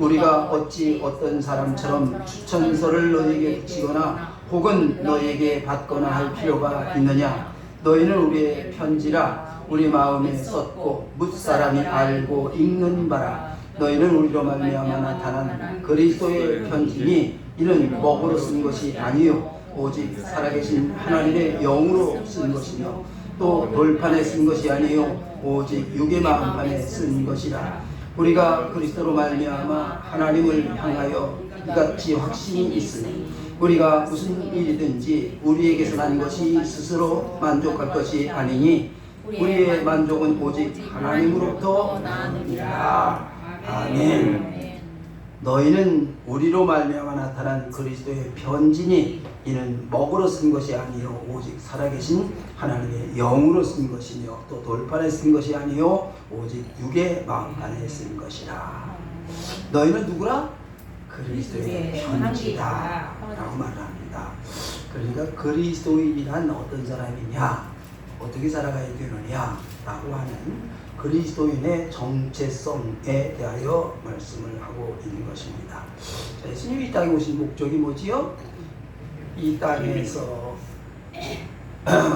우리가 어찌 어떤 사람처럼 추천서를 너희에게 붙이거나 혹은 너희에게 받거나 할 필요가 있느냐? 너희는 우리의 편지라 우리 마음에 썼고 뭇사람이 알고 읽는 바라. 너희는 우리로 말미암아 나타난 그리스도의 편지니 이는 먹으로 쓴 것이 아니요 오직 살아계신 하나님의 영으로 쓴 것이며 또 돌판에 쓴 것이 아니요 오직 육의 마음판에 쓴 것이라. 우리가 그리스도로 말미암아 하나님을 향하여 이같이 확신이 있으니 우리가 무슨 일이든지 우리에게서 난 것이 스스로 만족할 것이 아니니 우리의 만족은 오직 하나님으로부터 나느니라. 아멘. 너희는 우리로 말미암아 나타난 그리스도의 편지니 이는 먹으로 쓴 것이 아니요 오직 살아계신 하나님의 영으로 쓴 것이며 또 돌판에 쓴 것이 아니요 오직 육의 마음판에 쓴 것이라. 너희는 누구라? 그리스도의 편지다 라고 말합니다. 그러니까 그리스도인이란 어떤 사람이냐, 어떻게 살아가야 되느냐 라고 하는 그리스도인의 정체성에 대하여 말씀을 하고 있는 것입니다. 자, 예수님이 이 땅에 오신 목적이 뭐지요? 이 땅에서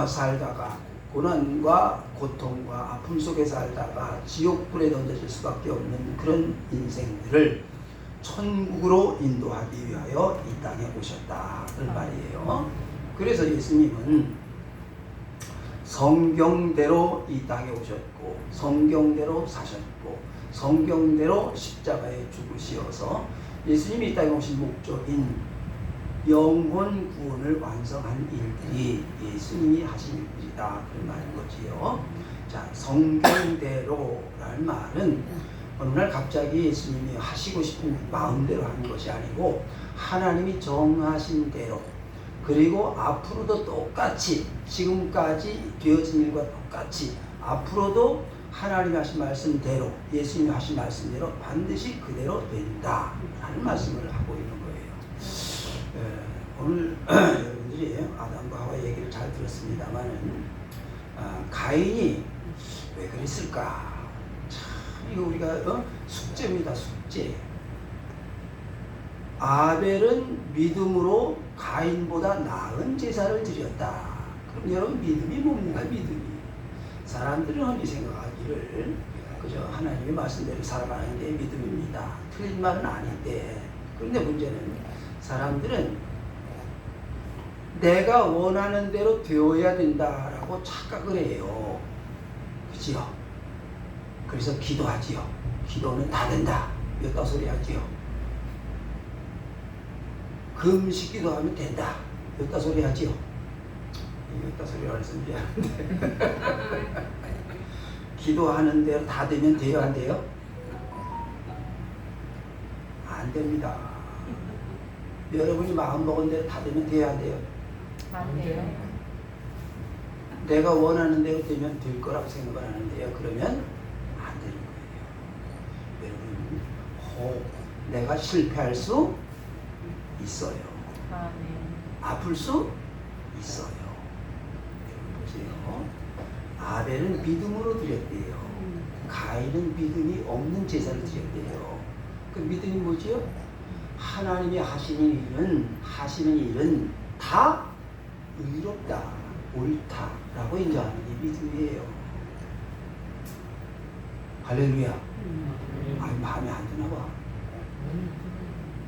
살다가 고난과 고통과 아픔 속에 살다가 지옥불에 던져질 수밖에 없는 그런 인생들을 천국으로 인도하기 위하여 이 땅에 오셨다 그런 말이에요. 그래서 예수님은 성경대로 이 땅에 오셨고 성경대로 사셨고 성경대로 십자가에 죽으시어서 예수님이 이 땅에 오신 목적인 영혼 구원을 완성한 일들이 예수님이 하신 일이다 그런 말인 거지요. 자, 성경대로라는 말은 어느 날 갑자기 예수님이 하시고 싶은 마음대로 하는 것이 아니고 하나님이 정하신 대로 그리고 앞으로도 똑같이 지금까지 되어진 일과 똑같이 앞으로도 하나님이 하신 말씀대로 예수님이 하신 말씀대로 반드시 그대로 된다 라는 말씀을 하고 있는 거예요. 오늘 여러분들이 아담과 하와 얘기를 잘 들었습니다만 가인이 왜 그랬을까? 참 이거 우리가 숙제입니다. 숙제. 아벨은 믿음으로 가인보다 나은 제사를 드렸다. 그럼 여러분 믿음이 뭡니까? 믿음이 사람들은 흔히 생각하기를 그저 하나님의 말씀대로 살아가는 게 믿음입니다. 틀린 말은 아닌데, 그런데 문제는 사람들은 내가 원하는 대로 되어야 된다라고 착각을 해요. 그지요? 그래서 기도하지요. 기도는 다 된다. 몇다 소리 하지요. 금식 기도하면 된다. 몇다 소리 하지요. 몇다 소리 안 해서 미안한데 기도하는 대로 다 되면 돼요? 안 돼요? 안 됩니다. 여러분이 마음 먹은 대로 다 되면 돼요? 안 돼요? 안 돼요. 내가 원하는 대로 되면 될 거라고 생각을 하는데요. 그러면 안 되는 거예요. 여러분, 내가 실패할 수 있어요. 아플 수 있어요. 여러분 보세요. 아벨은 믿음으로 드렸대요. 가인은 믿음이 없는 제사를 드렸대요. 그 믿음이 뭐지요? 하나님이 하시는 일은 다 의롭다, 옳다라고 인정하는 게 믿음이에요. 할렐루야. 아니, 마음에 안 드나 봐.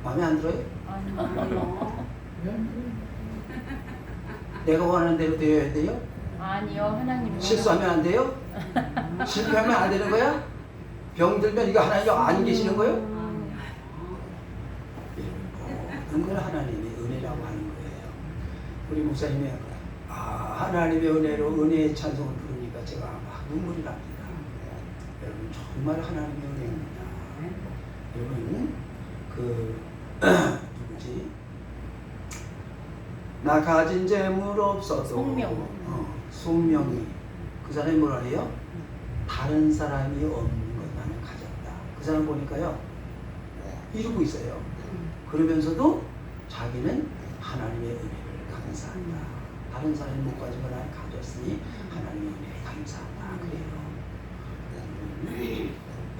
마음에 안 들어요? 아니요. 내가 원하는 대로 되어야 돼요? 아니요, 하나님. 실수하면 안 돼요? 실패하면 안 되는 거야? 병들면 이거 하나님 안 계시는 거예요? 모든 걸 하나님의 은혜라고 하는 거예요. 우리 목사님이 하나님의 은혜로 은혜의 찬송을 부르니까 제가 막 눈물이 납니다. 여러분 정말 하나님의 은혜입니다. 여러분 누구지? 나 가진 재물 없어도 송명이 그 사람이 뭐라 해요? 다른 사람이 없는 것 나는 가졌다. 그 사람 보니까요 이루고 있어요. 그러면서도 자기는 하나님의 은혜를 감사한다. 다른 사람이 못 가진 걸 나는 가졌으니 하나님의 은혜에 감사한다. 그래요.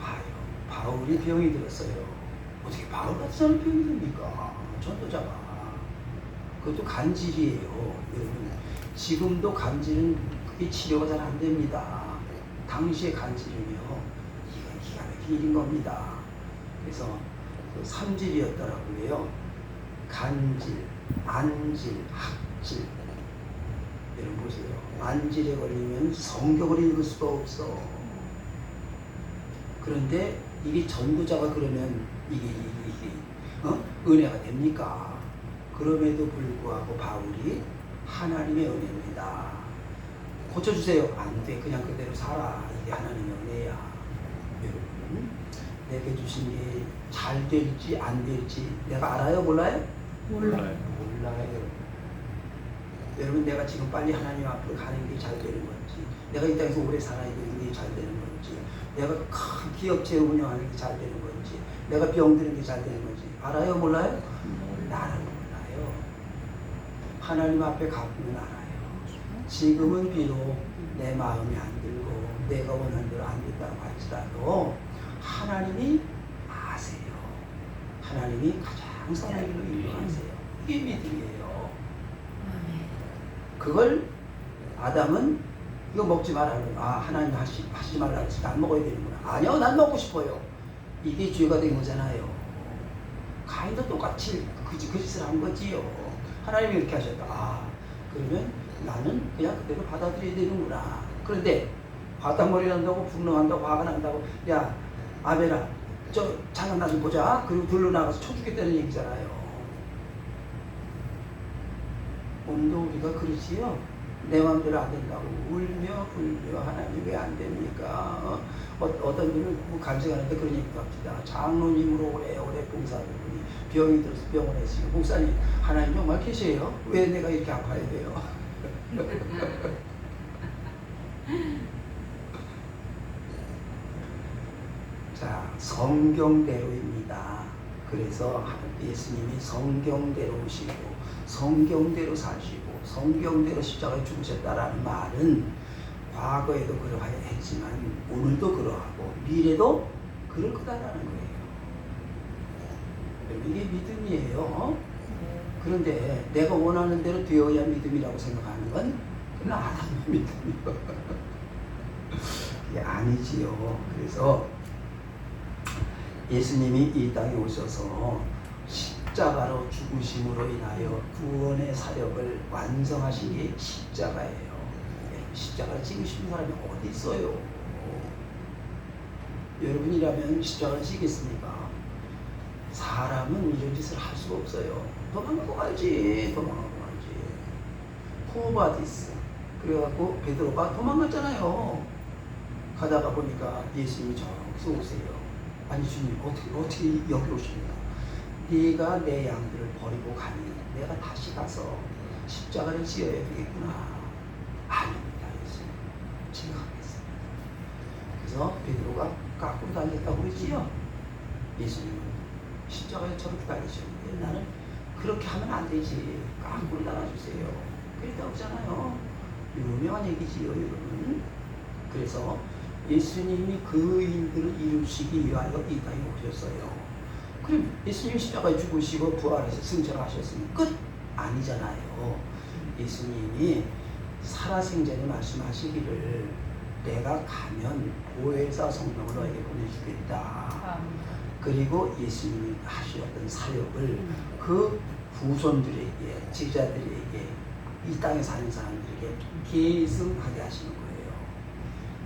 봐요. 바울이 병이 들었어요. 어떻게 바울 같은 사람 표현이 됩니까? 전도자가. 그것도 간질이에요. 여러분, 지금도 간질은 그게 치료가 잘 안 됩니다. 당시의 간질은요, 이건 기가 막힌 일인 겁니다. 그래서 그 3질이었더라고 그래요. 간질, 안질, 학질. 여러분 보세요. 안질에 걸리면 성경을 읽을 수가 없어. 그런데 이게 전도자가 그러면 이게 은혜가 됩니까? 그럼에도 불구하고 바울이 하나님의 은혜입니다. 고쳐주세요. 안 돼. 그냥 그대로 살아. 이게 하나님의 은혜야. 여러분, 내게 주신 게 잘 될지 안 될지 내가 알아요? 몰라요? 몰라요. 몰라요. 여러분, 내가 지금 빨리 하나님 앞으로 가는 게 잘 되는 건지, 내가 이 땅에서 오래 살아야 되는 게 잘 되는 건지, 내가 큰 기업체 운영하는 게 잘 되는 건지, 내가 병드는 게 잘 되는 건지 알아요? 몰라요? 나는 몰라요. 하나님 앞에 가보면 알아요. 지금은 비록 내 마음이 안 들고 내가 원하는 대로 안 된다고 할지라도 하나님이 아세요. 하나님이 가장 선한 길로 인도하세요. 이게 믿음이에요. 그걸 아담은 이거 먹지 말라고, 하나님 하시지 말라고 했으니까 안 먹어야 되는구나. 아니요, 난 먹고 싶어요. 이게 죄가 된 거잖아요. 가인도 똑같이 그 짓을 한 거지요. 하나님이 이렇게 하셨다. 그러면 나는 그냥 그대로 받아들여야 되는구나. 그런데 바닥머리 난다고 분노한다고 화가 난다고, 야 아벨아 저 잠깐 나 좀 보자. 그리고 들러 나가서 쳐주겠다는 얘기잖아요. 오늘도 우리가 그러지요. 내 마음대로 안 된다고 울며 불며 하나님 왜 안 됩니까? 어떤 분은 간증하는데 그런 얘기도 합니다. 장로님으로 오래 봉사하는 분이 병이 들어서 병원에 있으니까 목사님, 하나님 정말 계세요? 왜 내가 이렇게 아파야 돼요? 자, 성경대로입니다. 그래서 예수님이 성경대로 오시고 성경대로 사시고 성경대로 십자가에 죽으셨다라는 말은 과거에도 그러했지만 오늘도 그러하고 미래도 그럴 거다라는 거예요. 이게 믿음이에요. 그런데 내가 원하는 대로 되어야 믿음이라고 생각하는 건 그건 아담의 믿음이에요. 이게 아니지요. 그래서 예수님이 이 땅에 오셔서 십자가로 죽으심으로 인하여 구원의 사역을 완성하신 게 십자가예요. 십자가를 지고 싶은 사람이 어디 있어요? 여러분이라면 십자가를 지겠습니까? 사람은 이런 짓을 할 수가 없어요. 도망가고 가야지. 코바디스. 그래갖고 베드로가 도망갔잖아요. 가다가 보니까 예수님이 저기서 오세요. 아니 주님, 어떻게 여기 오십니까? 네가 내 양들을 버리고 가니 내가 다시 가서 십자가를 지어야 되겠구나. 아닙니다. 예수님, 제가 하겠습니다. 그래서 베드로가 까꾸로 달렸다고 그러지요. 예수님은 십자가에 저렇게 달리셨는데 나는 그렇게 하면 안 되지. 까꾸로 달아주세요. 그랬다고 하잖아요. 유명한 얘기지요, 여러분. 그래서 예수님이 그 일들을 이루시기 위하여 이 땅에 오셨어요. 그럼 예수님이 십자가에 죽으시고 부활해서 승천하셨으면 끝? 아니잖아요. 예수님이 살아생전에 말씀하시기를 내가 가면 보혜사 성령을 너에게 보내주겠다. 그리고 예수님이 하셨던 사역을 그 후손들에게, 제자들에게, 이 땅에 사는 사람들에게 계승하게 하시는 거예요.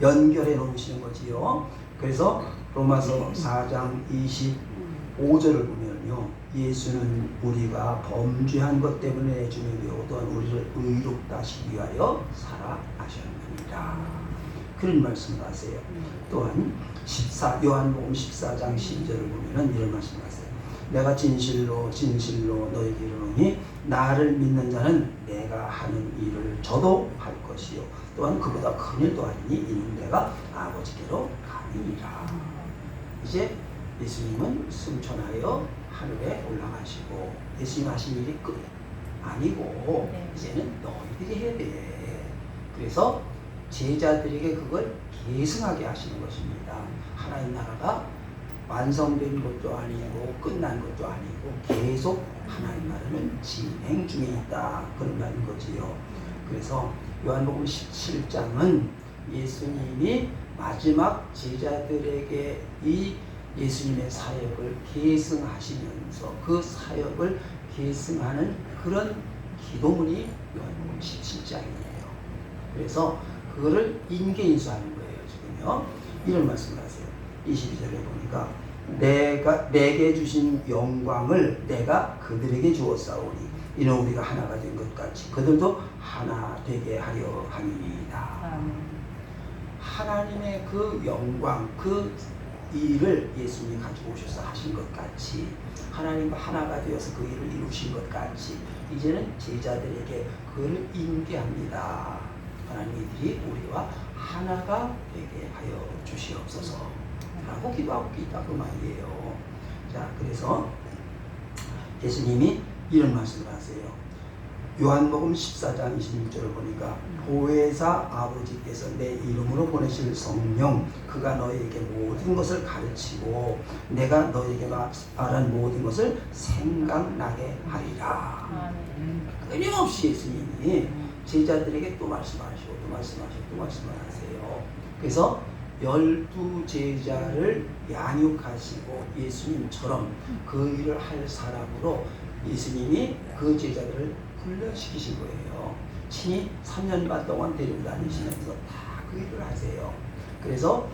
연결해 놓으시는 거지요. 그래서 로마서 4장 25절을 보면요, 예수는 우리가 범죄한 것 때문에 내주며 또한 우리를 의롭다 하시기 위하여 살아나셨느니라. 그런 말씀을 하세요. 또한 요한복음 14장 12절을 보면은 이런 말씀을 하세요. 내가 진실로 너에게 이르노니 나를 믿는 자는 내가 하는 일을 저도 할 것이요 또한 그보다 큰 일도 하리니 이는 내가 아버지께로 가니라. 이제 예수님은 승천하여 하늘에 올라가시고 예수님 하신 일이 끝 아니고 이제는 너희들이 해야 돼. 그래서 제자들에게 그걸 계승하게 하시는 것입니다. 하나님 나라가 완성된 것도 아니고 끝난 것도 아니고 계속 하나님 나라는 진행 중에 있다, 그런 말인 거지요. 그래서 요한복음 17장은 예수님이 마지막 제자들에게 이 예수님의 사역을 계승하시면서 그 사역을 계승하는 그런 기도문이 요한복음 17장이에요. 그래서 그거를 인계인수하는 거예요. 지금요. 이런 말씀을 하세요. 22절에 보니까 내게 주신 영광을 내가 그들에게 주었사오니 이는 우리가 하나가 된 것 같이 그들도 하나 되게 하려 함이니이다. 하나님의 그 영광, 그 일을 예수님이 가지고 오셔서 하신 것 같이, 하나님과 하나가 되어서 그 일을 이루신 것 같이 이제는 제자들에게 그를 인계합니다. 하나님들이 우리와 하나가 되게 하여 주시옵소서 라고 기도하고 있다, 그 말이에요. 자, 그래서 예수님이 이런 말씀을 하세요. 요한복음 14장 26절을 보니까 보혜사 아버지께서 내 이름으로 보내실 성령 그가 너에게 모든 것을 가르치고 내가 너에게 말한 모든 것을 생각나게 하리라. 끊임없이 예수님이 제자들에게 또 말씀하시고 또 말씀하시고 또 말씀하세요. 그래서 12제자를 양육하시고 예수님처럼 그 일을 할 사람으로 예수님이 그 제자들을 훈련시키신 거예요. 친히 3년 반 동안 데리고 다니시면서 다 그 일을 하세요. 그래서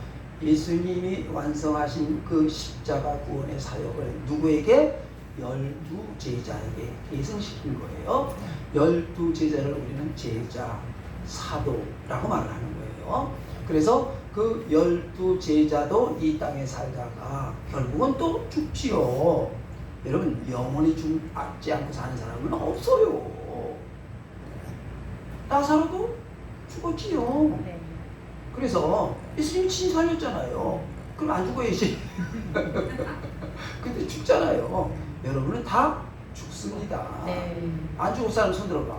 예수님이 완성하신 그 십자가 구원의 사역을 누구에게? 12제자에게 계승시킨 거예요. 12제자를 우리는 제자, 사도라고 말을 하는 거예요. 그래서 그 12제자도 이 땅에 살다가 결국은 또 죽지요. 여러분, 영원히 죽지 않고 사는 사람은 없어요. 나사로도 죽었지요. 네. 그래서 예수님이 친히 살렸잖아요. 그럼 안 죽어야지. 근데 죽잖아요. 여러분은 다 죽습니다. 네. 안 죽을 사람 손 들어봐.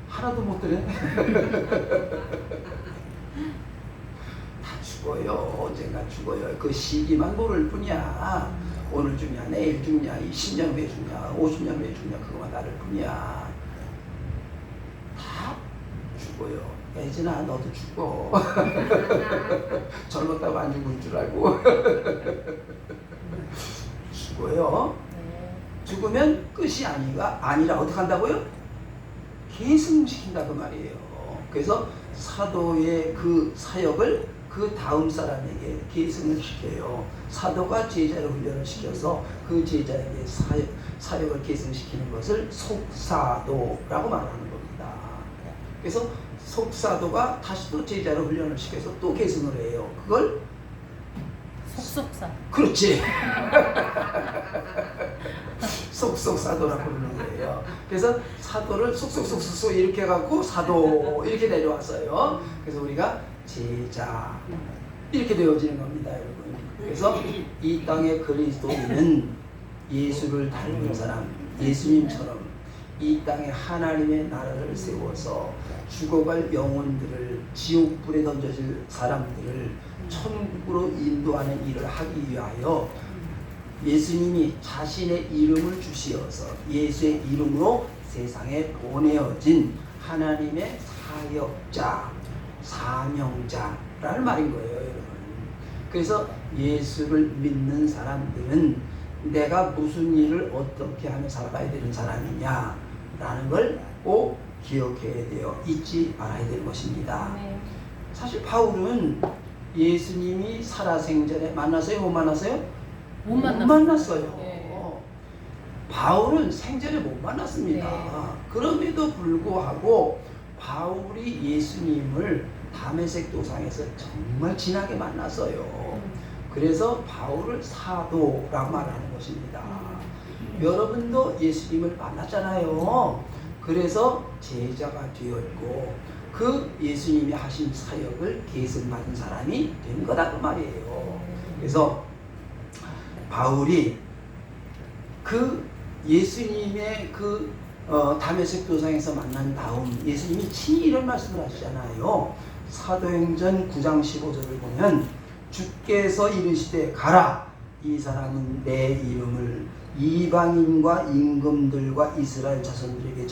하나도 못 드네. 다 죽어요. 언젠가 죽어요. 그 시기만 모를 뿐이야. 오늘 죽냐, 내일 죽냐, 20년 후에 죽냐, 50년 후에 죽냐, 그거만 다를 뿐이야. 다 죽어요. 예진아, 너도 죽어. 젊었다고 안 죽을 줄 알고. 죽어요. 네. 죽으면 끝이 아니라 어떻게 한다고요? 계승시킨다, 그 말이에요. 그래서 사도의 그 사역을 그 다음 사람에게 계승을 시켜요. 사도가 제자를 훈련을 시켜서 그 제자에게 사역을 계승시키는 것을 속사도라고 말하는 겁니다. 그래서 속사도가 다시 또 제자를 훈련을 시켜서 또 계승을 해요. 그걸 속속사. 그렇지. 속속사도라고 부르는 거예요. 그래서 사도를 속속속속 이렇게 해갖고 사도 이렇게 내려왔어요. 그래서 우리가 제자 이렇게 되어지는 겁니다, 여러분. 그래서 이 땅의 그리스도인은 예수를 닮은 사람, 예수님처럼 이 땅에 하나님의 나라를 세워서 죽어갈 영혼들을 지옥불에 던져질 사람들을 천국으로 인도하는 일을 하기 위하여 예수님이 자신의 이름을 주시어서 예수의 이름으로 세상에 보내어진 하나님의 사역자, 사명자라는 말인 거예요, 여러분. 그래서 예수를 믿는 사람들은 내가 무슨 일을 어떻게 하며 살아가야 되는 사람이냐라는 걸 꼭 기억해야 돼요. 잊지 말아야 되는 것입니다. 네. 사실 바울은 예수님이 살아생전에 만났어요? 못 만났어요? 못 만났어요. 네. 바울은 생전에 못 만났습니다. 네. 그럼에도 불구하고 바울이 예수님을 다메섹 도상에서 정말 진하게 만났어요. 그래서 바울을 사도라고 말하는 것입니다. 여러분도 예수님을 만났잖아요. 그래서 제자가 되었고 그 예수님이 하신 사역을 계승받은 사람이 된 거다, 그 말이에요. 그래서 바울이 그 예수님의 그 다메섹 도상에서 만난 다음 예수님이 친히 이런 말씀을 하시잖아요. 사도행전 9장 15절을 보면 주께서 이르시되 가라, 이 사람은 내 이름을 이방인과 임금들과 이스라엘 자손들에게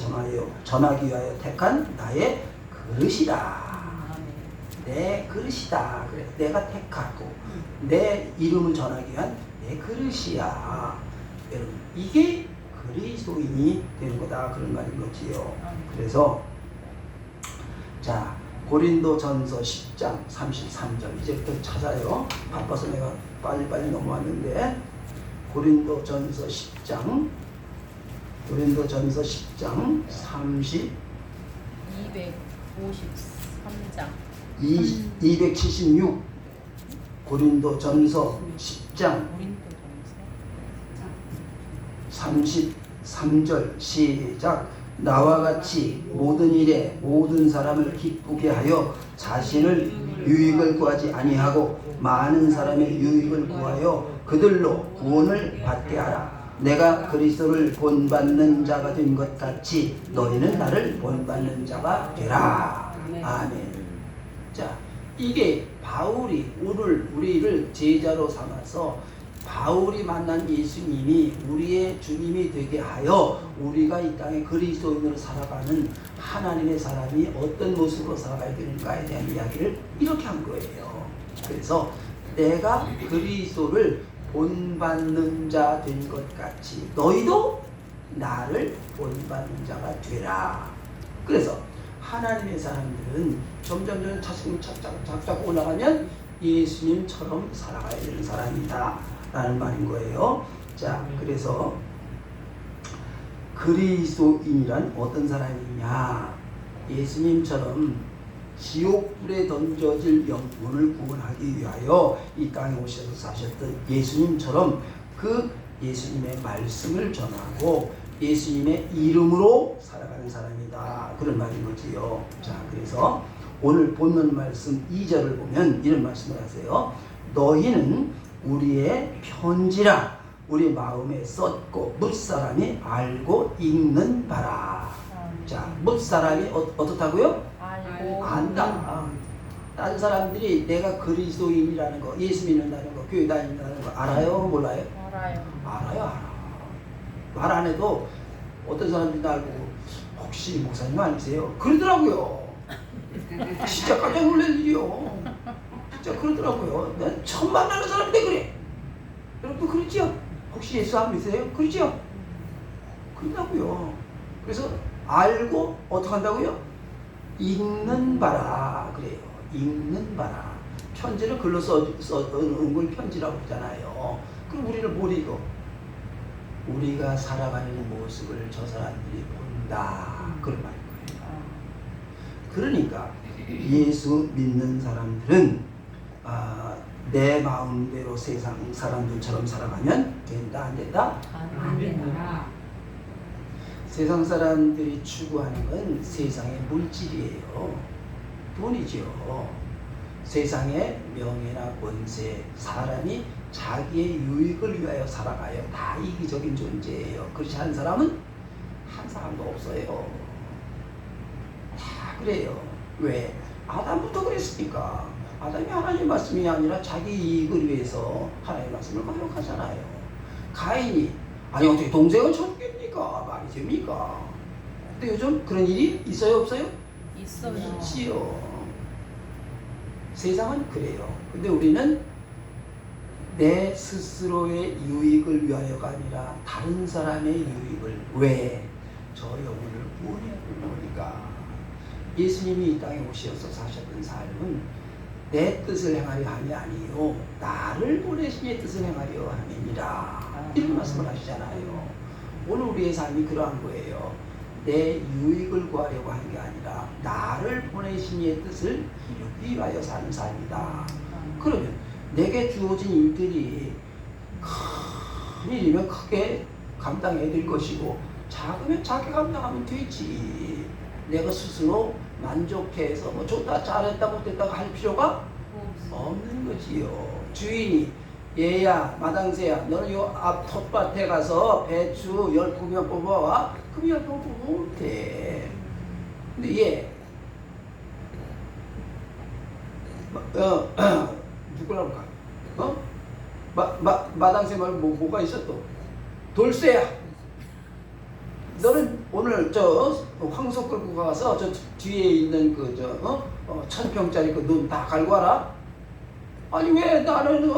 전하기 위하여 택한 나의 그릇이다. 내 그릇이다. 그래, 내가 택하고 내 이름을 전하기 위한 내 그릇이야. 여러분, 이게 그리스도인이 되는 거다, 그런 말인 거지요. 그래서 자, 고린도전서 10장 33절, 이제부터 찾아요. 바빠서 내가 빨리빨리 넘어왔는데, 고린도전서 10장 30 253장 276 고린도전서 10장 33절 시작. 나와 같이 모든 일에 모든 사람을 기쁘게 하여 자신을 유익을 구하지 아니하고 많은 사람의 유익을 구하여 그들로 구원을 받게 하라. 내가 그리스도를 본받는 자가 된 것 같이 너희는 나를 본받는 자가 되라. 아멘. 자, 이게 바울이 우리를 제자로 삼아서 바울이 만난 예수님이 우리의 주님이 되게 하여 우리가 이 땅에 그리스도인으로 살아가는 하나님의 사람이 어떤 모습으로 살아가야 되는가에 대한 이야기를 이렇게 한 거예요. 그래서 내가 그리스도를 본받는 자 된 것 같이 너희도 나를 본받는 자가 되라. 그래서 하나님의 사람들은 점점 착착 올라가면 예수님처럼 살아가야 되는 사람이다 라는 말인 거예요. 자, 그래서 그리스도인이란 어떤 사람이냐? 예수님처럼 지옥불에 던져질 영혼을 구원하기 위하여 이 땅에 오셔서 사셨던 예수님처럼 그 예수님의 말씀을 전하고 예수님의 이름으로 살아가는 사람이다, 그런 말인 거지요. 자, 그래서 오늘 본문 말씀 2절을 보면 이런 말씀을 하세요. 너희는 우리의 편지라 우리 마음에 썼고 뭇사람이 알고 읽는 바라. 자, 뭇사람이 어떻다고요? 알고 안다. 다른 사람들이 내가 그리스도인이라는 거, 예수 믿는다는 거, 교회 다닌다는 거 알아요? 몰라요? 알아요. 알아. 말 안 해도 어떤 사람들이 날 보고 혹시 목사님 아니세요? 그러더라고요. 진짜 깜짝 놀랄 일이요. 진짜 그러더라고요. 난 처음 만나는 사람인데 그래. 여러분도 그러지요? 혹시 예수 안 믿으세요? 그러지요? 그런다고요. 그래서 알고 어떻게 한다고요? 읽는 바라 그래요. 읽는 바라. 편지를 글로 써놓은 걸 편지라고 그러잖아요. 그럼 우리는 뭘 읽어? 우리가 살아가는 모습을 저 사람들이 본다, 그런 말인 거예요. 그러니까 예수 믿는 사람들은 내 마음대로 세상 사람들처럼 살아가면 된다, 안 된다? 안 된다. 세상 사람들이 추구하는 건 세상의 물질이에요. 돈이죠. 세상의 명예나 권세, 사람이 자기의 유익을 위하여 살아가요. 다 이기적인 존재예요. 그렇지 않은 사람은 한 사람도 없어요. 다 그래요. 왜? 아담부터 그랬으니까. 아담이 하나님 말씀이 아니라 자기 이익을 위해서 하나님 말씀을 거역하잖아요. 가인이 아니 어떻게 동생을 찾겠습니까? 말이 됩니까? 근데 요즘 그런 일이 있어요, 없어요? 있어요. 있지요. 세상은 그래요. 근데 우리는 내 스스로의 유익을 위하여가 아니라 다른 사람의 유익을, 왜? 저 영혼을 구원해보니까. 예수님이 이 땅에 오셔서 사셨던 삶은 내 뜻을 행하려 함이 아니요 나를 보내신 이의 뜻을 행하려 함이니라, 이런 말씀을 하시잖아요. 오늘 우리의 삶이 그러한 거예요. 내 유익을 구하려고 하는 게 아니라 나를 보내신 이의 뜻을 이루기 위하여 사는 삶이다. 그러면 내게 주어진 일들이 큰 일이면 크게 감당해야 될 것이고, 작으면 작게 감당하면 되지. 내가 스스로 만족해서 뭐 좋다 잘했다 못했다가 할 필요가 없는 거지요. 주인이 얘야 마당새야 너는 요 앞 텃밭에 가서 배추 10포기만 뽑아와. 그럼 10포기 뽑으면 돼. 근데 얘 누구라고 할까? 마당새 말고 뭐가 있어 또? 돌쇠야. 너는 오늘 저 황소 끌고 가서 저 뒤에 있는 그 천평짜리 그 눈 다 갈고 와라. 아니 왜 나는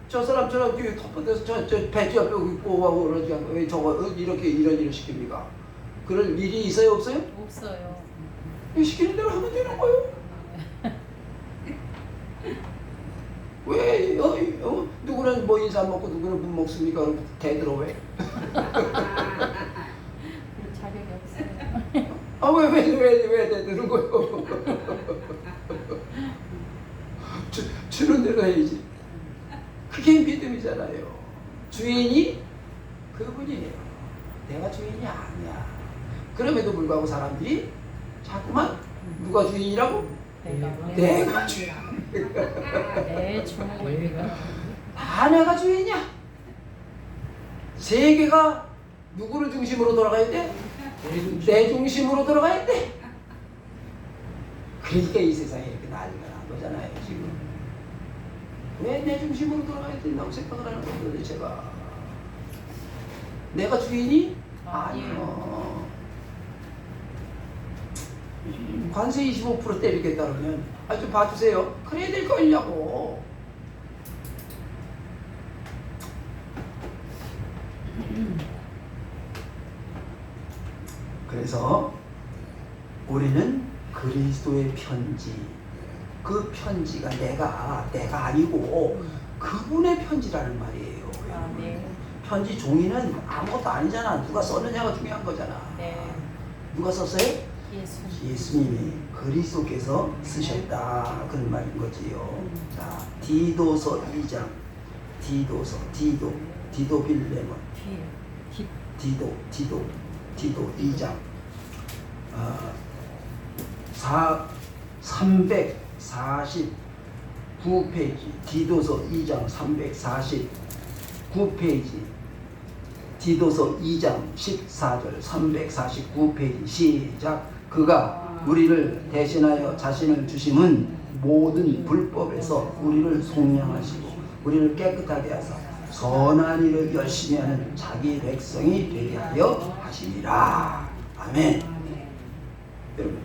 저 사람처럼 뒤에 덮어대서 저 배지 옆에 있고 하고 그러지 않고 왜 저거 이렇게 이런 일을 시킵니까? 그럴 일이 있어요 없어요? 없어요. 시키는 대로 하면 되는 거예요. 왜 누구는 뭐 인사 먹고 누구는 못 먹습니까? 그럼 대들어 왜? 자격이 없어요. 아 왜 대드는 거예요? 주는 대로 해야지. 그게 믿음이잖아요. 주인이 그분이에요. 내가 주인이 아니야. 그럼에도 불구하고 사람들이 자꾸만 누가 주인이라고? 내가 주인. 내 주인이가. 다 내가 주인이야. 세계가 누구를 중심으로 돌아가야 돼? 내 중심으로 돌아가야 돼. 그러니까 이 세상에 이렇게 난리가 난 거잖아요 지금. 왜 내 중심으로 돌아가야 된다고 생각을 하는 거예요 도대체가. 내가 주인이? 아니요. 관세 25% 때리겠다 그러면 좀 봐주세요. 그래야 될 거냐고. 그래서 우리는 그리스도의 편지, 그 편지가 내가 아니고 그분의 편지라는 말이에요. 네. 편지 종이는 아무것도 아니잖아. 누가 썼느냐가 중요한 거잖아. 네. 누가 썼어요? 예수님. 예수님이 그리스도께서 쓰셨다 그런 말인 거지요. 자, 디도서 2장, 디도 빌레몬, 디도 2장 349페이지, 디도서 2장 349페이지, 디도서 2장 14절 349페이지 시작. 그가 우리를 대신하여 자신을 주심은 모든 불법에서 우리를 속량하시고 우리를 깨끗하게 하사 선한 일을 열심히 하는 자기 백성이 되게 하여 하시니라. 아멘. 여러분,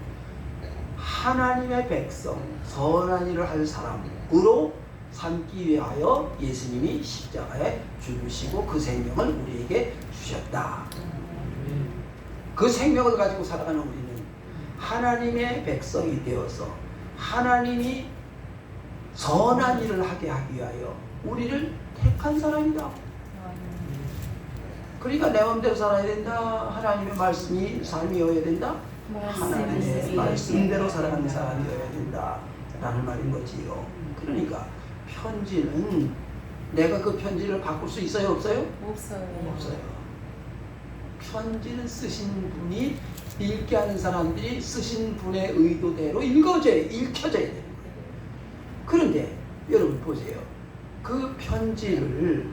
하나님의 백성, 선한 일을 할 사람으로 삼기 위하여 예수님이 십자가에 죽으시고 그 생명을 우리에게 주셨다. 그 생명을 가지고 살아가는 우리는 하나님의 백성이 되어서 하나님이 선한 일을 하게 하기 위하여 우리를 택한 사람이다. 그러니까 내 마음대로 살아야 된다. 하나님의 말씀이 삶이어야 된다. 하나님의 말씀대로 살아가는 사람이어야 된다 라는 말인 거지요. 그러니까 편지는 내가 그 편지를 바꿀 수 있어요 없어요? 없어요. 편지는 쓰신 분이 읽게 하는 사람들이 쓰신 분의 의도대로 읽혀져야 되는 거예요. 그런데 여러분 보세요. 그 편지를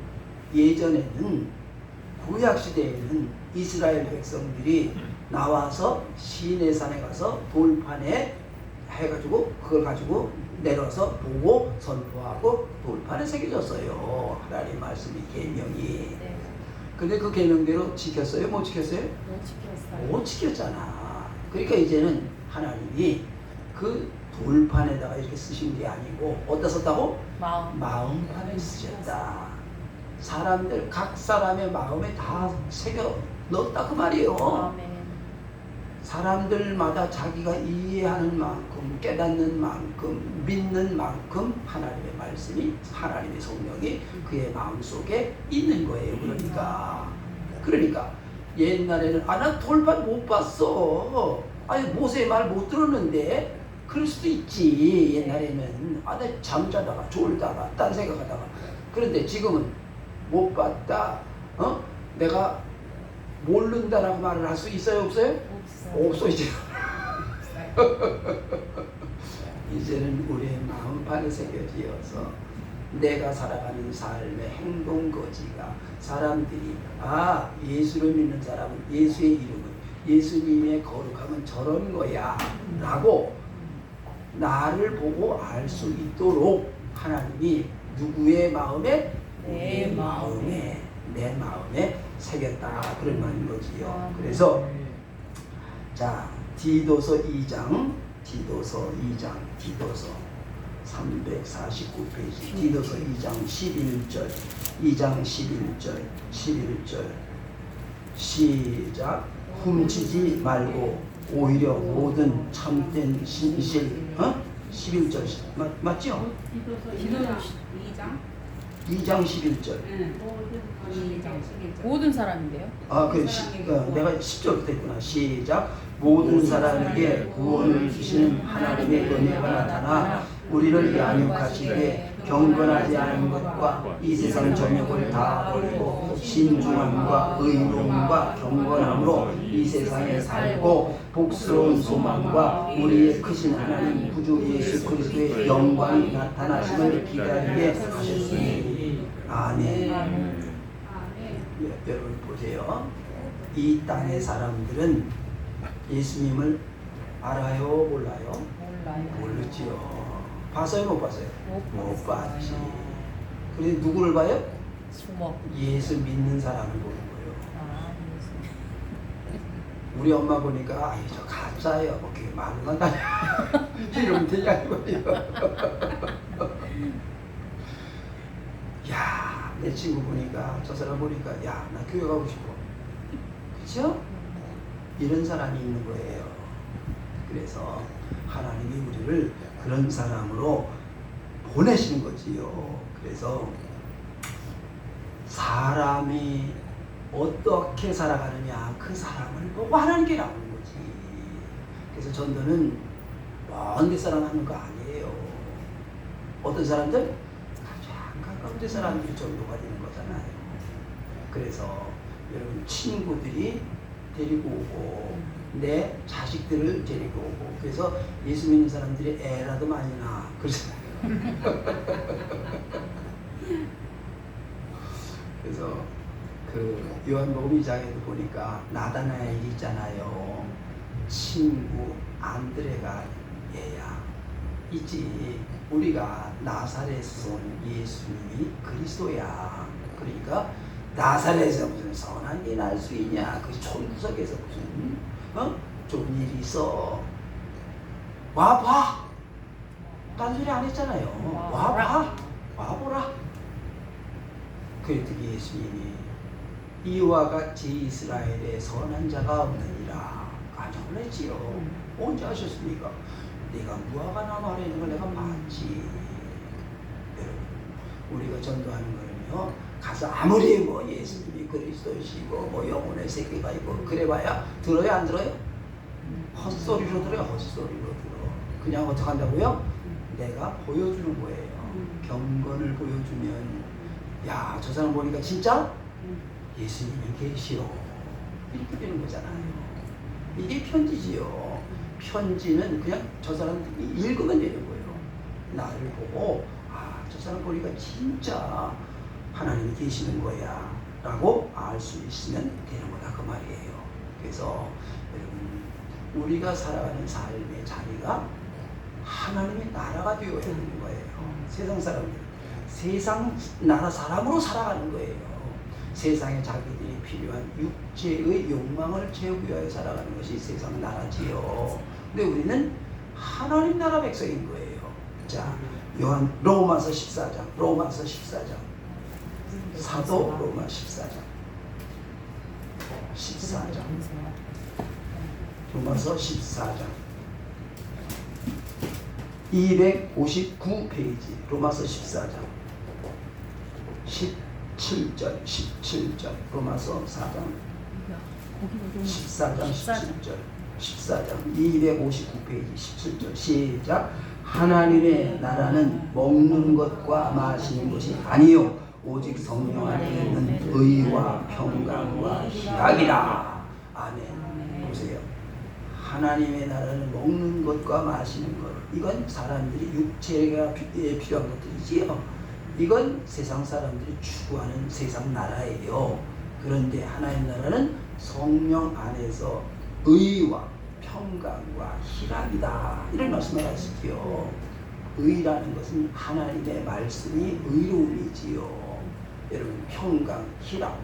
예전에는 구약시대에는 이스라엘 백성들이 나와서 시내산에 가서 돌판에 해가지고 그걸 가지고 내려서 보고 선포하고 돌판에 새겨졌어요. 하나님 말씀이 계명이. 근데 그 계명대로 지켰어요? 못 지켰어요? 못 지켰잖아. 그러니까 이제는 하나님이 그 돌판에다가 이렇게 쓰신 게 아니고 어디다 썼다고? 마음판에 쓰셨다. 사람들 각 사람의 마음에 다 새겨 넣었다 그 말이에요. 아멘. 사람들마다 자기가 이해하는 만큼, 깨닫는 만큼, 믿는 만큼 하나님의 말씀이, 하나님의 성령이 그의 마음속에 있는 거예요. 그러니까 옛날에는 나 돌판 못 봤어. 아니 모세의 말 못 들었는데. 그럴 수도 있지. 옛날에는 나 잠자다가 졸다가 딴 생각하다가. 그런데 지금은 못 봤다, 내가 모른다라고 말을 할 수 있어요 없어요? 없어 이제. 이제는 우리의 마음판에 새겨지어서 내가 살아가는 삶의 행동거지가 사람들이 예수를 믿는 사람은 예수의 이름은 예수님의 거룩함은 저런 거야 라고 나를 보고 알 수 있도록 하나님이 누구의 마음에 내 내 마음에 새겼다 그런 말인 거지요. 그래서 자 디도서 2장 디도서 349페이지 디도서 2장 11절 시작. 훔치지 말고 오히려 모든 참된 진실 11절 맞죠? 디도서 2장 11절. 모든 사람인데요. 내가 10절부터 했구나. 시작. 모든 사람에게 구원을 주시는 하나님의 은혜가 나타나 우리를 양육하시되 경건하지 않은 것과 이 세상 정욕을 다 버리고 신중함과 의로움과 경건함으로 이 세상에 살고 복스러운 소망과 우리의 크신 하나님 구주 예수 그리스도의 영광이 나타나심을 기다리게 하셨으니. 아멘. 여러분 보세요. 이 땅의 사람들은 예수님을 알아요, 몰라요? 모르지요. 봤어요, 못 봤어요? 못 봤지. 그런데 누구를 봐요? 예수 믿는 사람을 보는 거예요. 우리 엄마 보니까 아이 저 가짜예요. 뭐 그게 말도 안 되냐. 이러면 되냐 이거예요. 야, 내 친구 보니까 저 사람 보니까 야, 나 교회 가고 싶어. 그렇죠? 이런 사람이 있는 거예요. 그래서 하나님이 우리를 그런 사람으로 보내시는 거지요. 그래서 사람이 어떻게 살아가느냐 그 사람을 보고 하나님께 나오는 거지. 그래서 전도는 먼 데 사람 하는 거 아니에요. 어떤 사람들? 가장 가까운 데 사람들이 전도가 되는 거잖아요. 그래서 여러분 친구들이 데리고 오고 내 자식들을 데리고 오고 그래서 예수 믿는 사람들이 애라도 많이 낳아. 그래서 그 요한복음 2장에도 보니까 나다나엘이 있잖아요. 친구 안드레가 얘야. 있지. 우리가 나사렛에서 온 예수님이 그리스도야. 그러니까 나사렛에서 무슨 선한 게 날 수 있냐? 그 촌구석에서 무슨 좋은 일이 있어. 와봐. 딴 소리 안 했잖아요. 와봐. 와보라. 그랬더니 예수님이 이와 같이 이스라엘에 선한 자가 없느니라. 깜짝 놀랐지요. 언제 하셨습니까? 내가 무화과나무 아래 있는 걸 내가 봤지. 여러분, 우리가 전도하는 거는요, 가서 아무리 뭐 예수님이 그리스도이시고 뭐 영혼의 세계가 있고 그래봐야 들어요, 안 들어요? 헛소리로 들어요, 헛소리로 들어. 그냥 어떻게 한다고요? 내가 보여주는 거예요. 경건을 보여주면 야, 저 사람 보니까 진짜 예수님이 계시오. 이렇게 되는 거잖아요. 이게 편지지요. 편지는 그냥 저 사람들이 읽으면 되는 거예요. 나를 보고 아, 저 사람 보니까 진짜 하나님이 계시는 거야 라고 알 수 있으면 되는 거다 그 말이에요. 그래서 여러분 우리가 살아가는 삶의 자리가 하나님의 나라가 되어야 되는 거예요. 세상 사람들 세상 나라 사람으로 살아가는 거예요. 세상에 자기들이 필요한 육체의 욕망을 채우기 위하여 살아가는 것이 세상 나라지요. 근데 우리는 하나님 나라 백성인 거예요. 자, 로마서 14장 사도 로마 14장 로마서 14장 259페이지 로마서 14장 17절 로마서 4장 14장 259페이지 17절 시작. 하나님의 나라는 먹는 것과 마시는 것이 아니요 오직 성령 안에 있는 의와 평강과 희락이라. 아멘. 보세요. 하나님의 나라는 먹는 것과 마시는 것. 이건 사람들이 육체가 필요한 것들이지요. 이건 세상 사람들이 추구하는 세상 나라예요. 그런데 하나님 나라는 성령 안에서 의와 평강과 희락이다. 이런 말씀을 하시지요. 의라는 것은 하나님의 말씀이 의로움이지요. 여러분 평강, 희락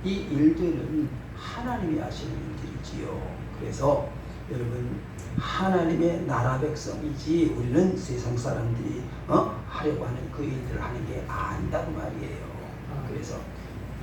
이 일들은 하나님이 하시는 일들이지요. 그래서 여러분 하나님의 나라 백성이지 우리는 세상 사람들이 하려고 하는 그 일들을 하는 게 아니다고 말이에요. 그래서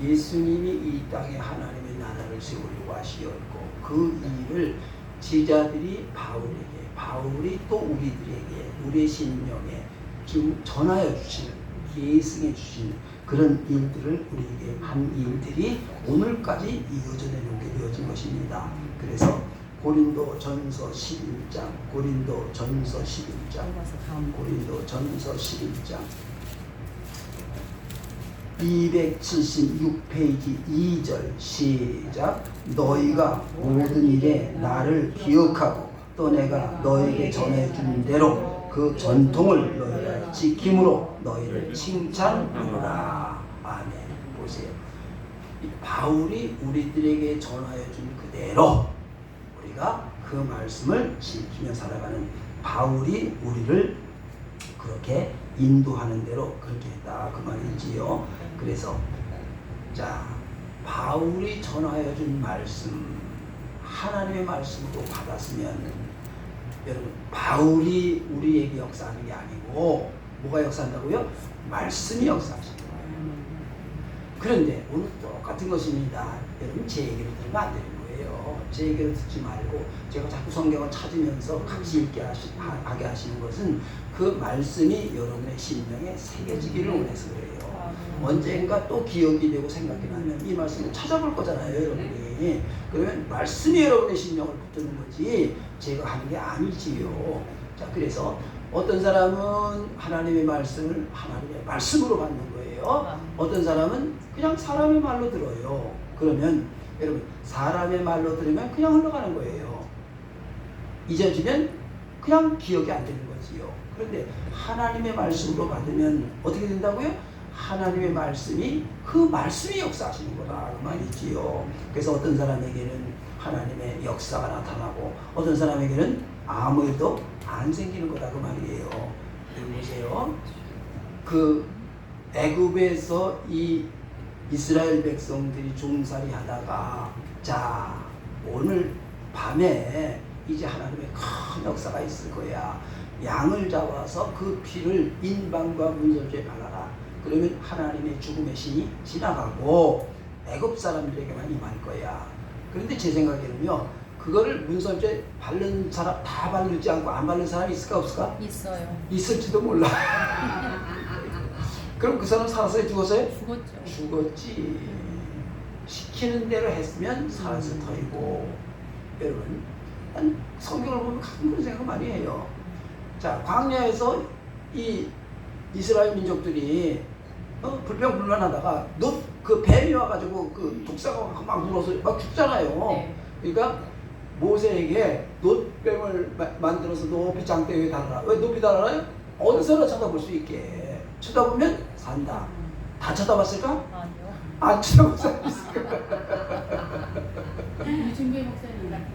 예수님이 이 땅에 하나님의 나라를 세우려고 하시었고 그 일을 제자들이 바울에게, 바울이 또 우리들에게, 우리의 심령에 지금 전하여 주시는, 계승해 주시는 그런 일들을 우리에게 한 일들이 오늘까지 이어져 내놓은 것입니다. 그래서 고린도 전서 11장, 고린도 전서 11장, 고린도 전서 11장 276페이지 2절 시작. 너희가 모든 일에 나를 기억하고 또 내가 너에게 전해준 대로 그 전통을 너희가 지킴으로 너희를 칭찬하노라. 아멘. 보세요. 바울이 우리들에게 전하여 준 그대로 우리가 그 말씀을 지키며 살아가는, 바울이 우리를 그렇게 인도하는 대로 그렇게 했다 그 말이지요. 그래서 자, 바울이 전하여 준 말씀, 하나님의 말씀으로 받았으면 여러분 바울이 우리에게 역사하는 게 아니고 뭐가 역사한다고요? 말씀이 역사하시는 거예요. 그런데 오늘 똑같은 것입니다. 여러분 제 얘기를 들으면 안 되는 거예요. 제 얘기를 듣지 말고 제가 자꾸 성경을 찾으면서 같이 읽게 하게 하시는 것은 그 말씀이 여러분의 심령에 새겨지기를 원해서 그래요. 언젠가 또 기억이 되고 생각이 나면 이 말씀을 찾아볼 거잖아요, 여러분이. 그러면 말씀이 여러분의 심령을 붙드는 거지 제가 하는 게 아니지요. 자, 그래서 어떤 사람은 하나님의 말씀을 하나님의 말씀으로 받는 거예요. 어떤 사람은 그냥 사람의 말로 들어요. 그러면 여러분 사람의 말로 들으면 그냥 흘러가는 거예요. 잊어지면 그냥 기억이 안 되는 거지요. 그런데 하나님의 말씀으로 받으면 어떻게 된다고요? 하나님의 말씀이, 그 말씀이 역사하시는 거다 그 말이지요. 그래서 어떤 사람에게는 하나님의 역사가 나타나고 어떤 사람에게는 아무 일도 안 생기는 거다 그 말이에요. 여기 보세요. 그 애굽에서 이 이스라엘 백성들이 종살이 하다가 자, 오늘 밤에 이제 하나님의 큰 역사가 있을 거야. 양을 잡아서 그 피를 인방과 문설주에 발라라. 그러면 하나님의 죽음의 신이 지나가고 애굽 사람들에게만 임할 거야. 그런데 제 생각에는요, 그거를 문설주에 바른 사람 다 바르지 않고 안 바른 사람이 있을까 없을까? 있어요. 있을지도 몰라. 그럼 그 사람 살았어요? 죽었어요? 죽었죠. 죽었지. 시키는 대로 했으면 살았을 터이고. 여러분, 난 성경을 보면 가끔 그런 생각 많이 해요. 자, 광야에서 이 이스라엘 민족들이 불평불만하다가 그 뱀이 와가지고 그 독사가 막 물어서 막 죽잖아요. 네. 그러니까 모세에게 놋뱀을 만들어서 높이 장대 위에 달아라. 왜 높이 달아요? 어디서나 쳐다볼 수 있게. 쳐다보면 산다. 다 쳐다봤을까? 아니요. 안 쳐다본 사람 있을까? 유진배 목사님 같은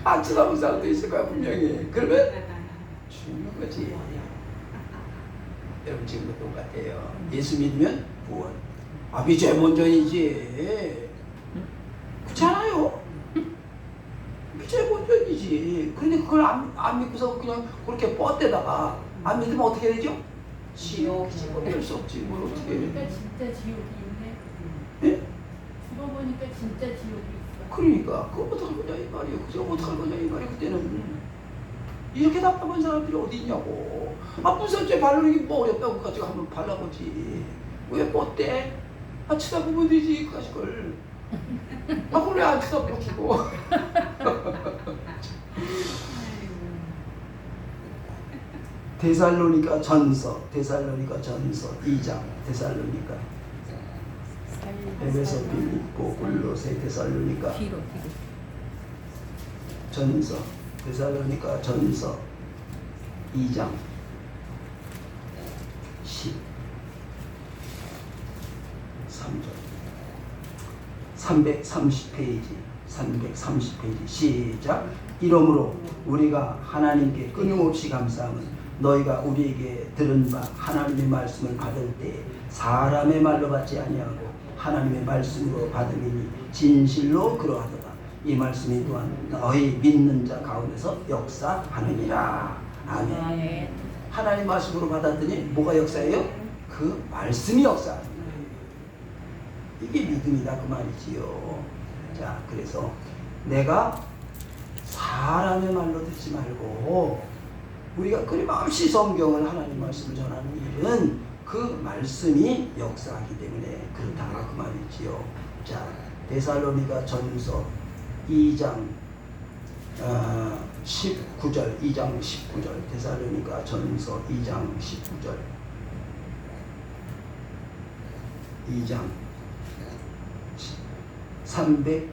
안 쳐다본 사람도 있을 거야 분명히. 그러면 죽는 거지. 여러분 지금도 똑같아요. 예수 믿으면 구원. 죄 먼저이지. 그렇잖아요. 죄 먼저이지. 그런데 그걸 안 믿고서 그냥 그렇게 뻗대다가 안 믿으면 어떻게 되죠? 지옥이지. 어쩔 수 없지. 뭘 어떻게 해. 죽어보니까 진짜 지옥이 있네. 예? 죽어보니까 진짜 지옥이 있어. 그러니까 그거 어떡할 거냐 이 말이에요. 그거 어떡할 거냐 이 말이에요. 그때는 이렇게 답답한 사람들이 어디 있냐고. 문설주에 바르는 게 뭐 어렵다고 가지고 한번 발라보지. 왜 뻗대? 쳐다보면 되지 그 자식을. 그걸 왜 안 쳐다보고. 데살로니가 전서 2장. 데살로니가 에베소, 빌립보, 골로새, 데살로니가 전서, 데살로니가 전서 2장 13절 330페이지 시작. 이러므로 우리가 하나님께 끊임없이 감사함은 너희가 우리에게 들은 바 하나님의 말씀을 받을 때 사람의 말로 받지 아니하고 하나님의 말씀으로 받음이니 진실로 그러하도다. 이 말씀이 또한 너희 믿는 자 가운데서 역사하느니라. 아멘. 하나님 말씀으로 받았더니 뭐가 역사예요? 그 말씀이 역사하는 거예요. 이게 믿음이다 그 말이지요. 자, 그래서 내가 사람의 말로 듣지 말고 우리가 끊임없이 성경을 하나님 말씀을 전하는 일은 그 말씀이 역사하기 때문에 그렇다 그 말이지요. 자, 데살로니가 전서 2장 19절 2장 19절 데살로니가 전서 2장 19절 2장 330페이지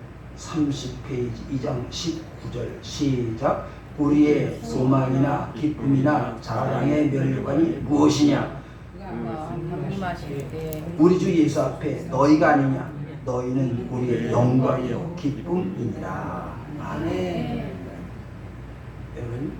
2장 19절 시작. 우리의 소망이나 기쁨이나 자랑의 면류관이 무엇이냐? 우리 주 예수 앞에 너희가 아니냐? 너희는 우리의 영광이요 기쁨이니라. 아멘. 여러분,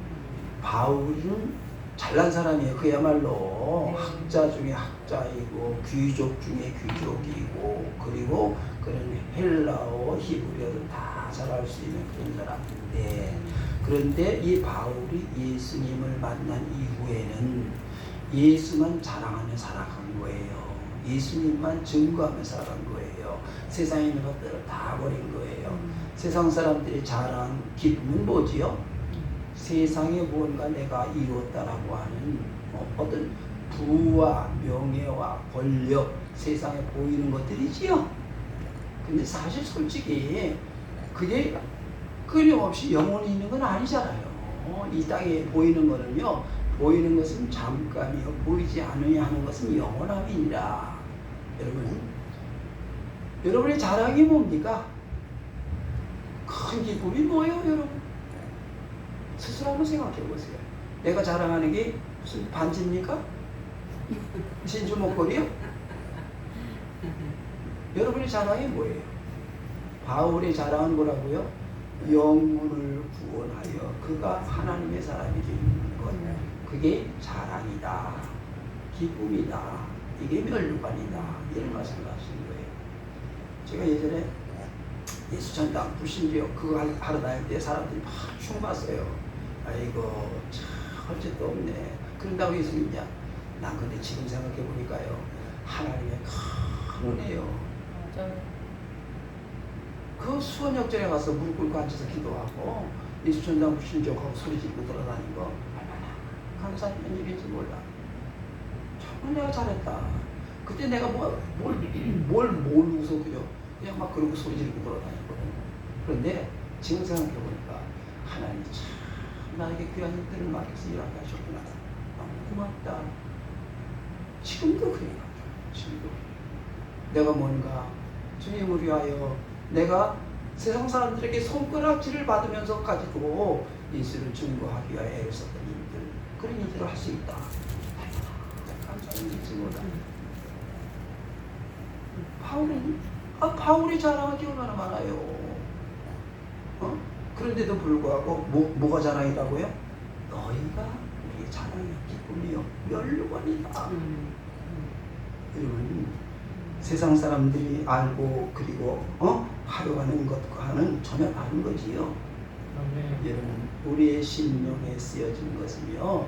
바울은 잘난 사람이에요. 그야말로 학자 중에 학자이고 귀족 중에 귀족이고 그리고 그런 헬라어 히브리어를 다 잘할 수 있는 그런 사람인데, 그런데 이 바울이 예수님을 만난 이후에는 예수만 자랑하며 살아간 거예요. 예수님만 증거하며 살아간 거예요. 세상에 있는 것들을 다 버린 거예요. 세상 사람들이 자랑 기쁨은 뭐지요? 세상에 뭔가 내가 이뤘다라고 하는 어떤 부와 명예와 권력, 세상에 보이는 것들이지요. 근데 사실 솔직히 그게 끊임없이 영원히 있는 건 아니잖아요. 이 땅에 보이는 거는요, 보이는 것은 잠깐이요, 보이지 않으냐 하는 것은 영원함이니라. 여러분의 자랑이 뭡니까? 큰 기쁨이 뭐예요, 여러분? 스스로 한번 생각해 보세요. 내가 자랑하는 게 무슨 반지입니까? 진주 목걸이요? 여러분의 자랑이 뭐예요? 바울의 자랑은 뭐라고요? 영혼을 구원하여 그가 하나님의 사람이 되는 것, 그게 자랑이다, 기쁨이다, 이게 멸류관이다, 이런 말씀을 하시는 거예요. 제가 예전에 예수전당 불신지역 그거 하러 다닐 때 사람들이 막 흉봤어요. 아이고 참 어쨌도 없네. 그런다고 예수 믿냐? 난 근데 지금 생각해 보니까요, 하나님의 큰 은혜요. 그 수원역전에 가서 무릎 꿇고 앉아서 기도하고 예수전당 불신지역하고 소리 지르고 돌아다닌 거 얼마나 감사한 일인지 몰라. 정말 내가 잘했다. 그때 내가 뭘 웃어 그냥 막 그러고 소리 지르고 돌아다녔거든. 그런데 지금 생각해 보니까 하나님 참 나에게 귀한 일들을 맡겨서 일하게 하셨구나. 너무 고맙다. 지금도 그래요. 지금도 내가 뭔가 주님을 위하여 내가 세상 사람들에게 손가락질을 받으면서까지도 예수를 증거하기 위하여 애를 썼던 일들, 그런 일들을 할 수 있다. 감사는 잊지 못하. 바울이 자랑할 게 얼마나 많아요. 그런데도 불구하고 뭐가 자랑이라고요? 너희가 우리의 자랑이요 기쁨이요 멸류관이다. 여러분, 세상 사람들이 알고 그리고 활용하는 것과는 전혀 다른 거지요. 여러분, 우리의 심령에 쓰여진 것은요,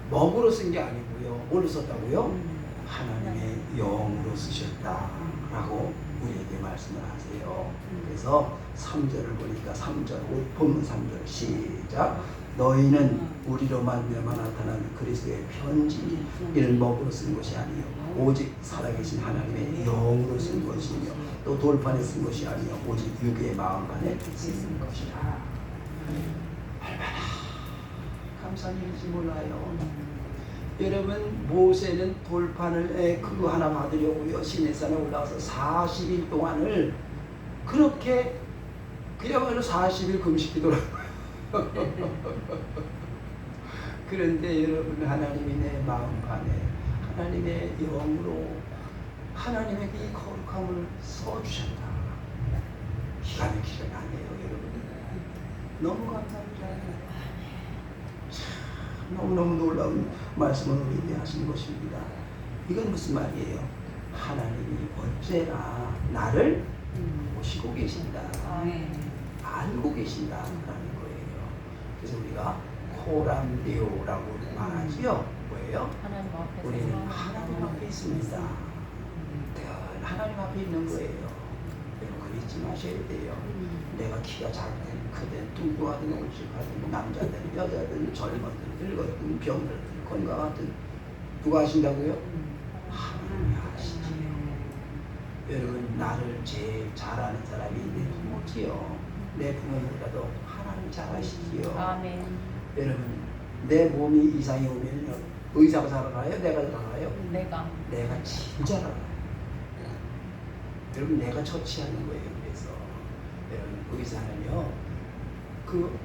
먹으로 쓴 게 아니고요. 뭘로 썼다고요? 하나님의 영으로 쓰셨다라고 우리에게 말씀을 하세요. 그래서 3절을 보니까 3절, 본문 3절 시작. 너희는 우리로 말미암아 나타난 그리스도의 편지, 이는 먹으로 쓴 것이 아니요 오직 살아계신 하나님의 영으로 쓴 것이며 또 돌판에 쓴 것이 아니요 오직 육의 마음판에 쓴 것이라. 얼마나 감사한 일인지 몰라요. 여러분, 모세는 돌판을 그거 하나 받으려고요 시내산에 올라가서 40일 동안을 그렇게 그야말로 40일 금식기도라고요. 그런데 여러분, 하나님이 내 마음판에 하나님의 영으로 하나님의 이 거룩함을 써주셨다. 기가 막히지 않아요, 여러분. 너무 감사합니다. 참 너무너무 놀라운 말씀을 우리에게 하신 것입니다. 이건 무슨 말이에요? 하나님이 언제나 나를 보시고 계신다, 알고 계신다라는 거예요. 그래서 우리가 코람데오라고 말하지요. 뭐예요? 하나님 앞에서 우리는 하나님 앞에 있습니다. 늘 하나님 앞에 있는 거예요. 여러분 잊지 마셔야 돼요. 내가 키가 작든 크든 뚱뚱하든 올쭉하든 뭐 남자든 여자든 젊어든 늙었든 병들든 건강하든 누가 하신다고요? 하나님이 하시지요. 여러분 나를 제일 잘 아는 사람이 내 부모지요. 내 부모보다도 하나님 잘 아시지요. 아멘. 여러분 내 몸이 이상이 오면 의사가 잘 알아요? 내가 잘 알아요? 내가 진짜 알아요. 여러분 내가 처치하는 거예요. 그래서 여러분 의사는요 그